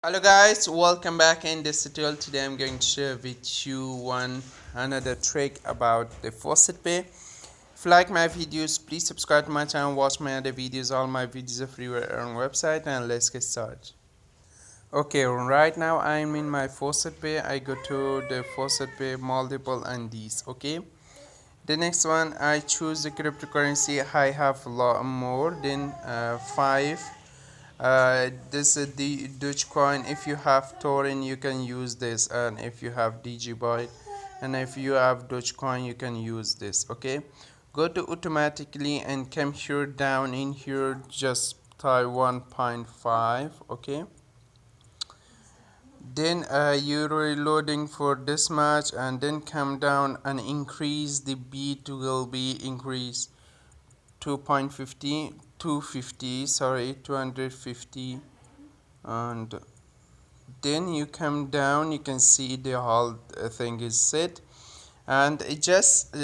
Hello guys, welcome back. In this tutorial today I'm going to share with you another trick about the Faucetpay. If you like my videos, please subscribe to my channel, watch my other videos. All my videos are free on our website, and let's get started. Okay, right now I'm in my Faucetpay. I go to the Faucetpay multiple and these. Okay, the next one I choose the cryptocurrency. I have a lot more than 5. This is the Dogecoin. If you have Torrent, you can use this, and if you have Digibyte, and if you have Dogecoin, you can use this. Okay, go to automatically and come here down in here, just type 1.5. Okay, then you're reloading for this much, and then come down and increase the beat will be increased 2.50 250 sorry 250, and then you come down, you can see the whole thing is set, and just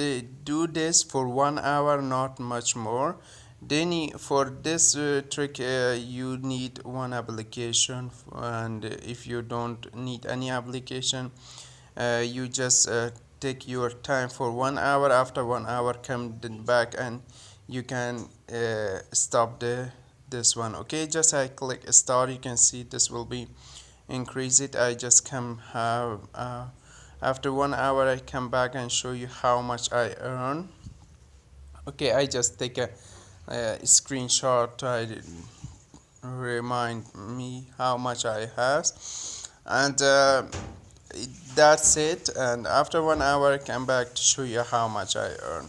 do this for 1 hour, not much more. Then for this trick you need one application, and if you don't need any application, you just take your time for 1 hour. After 1 hour, come back and you can stop this one. Okay, just I click start, you can see this will be increase it. I just come have after 1 hour I come back and show you how much I earn. Okay, I just take a screenshot. I remind me how much I have, and that's it. And after 1 hour I come back to show you how much I earn.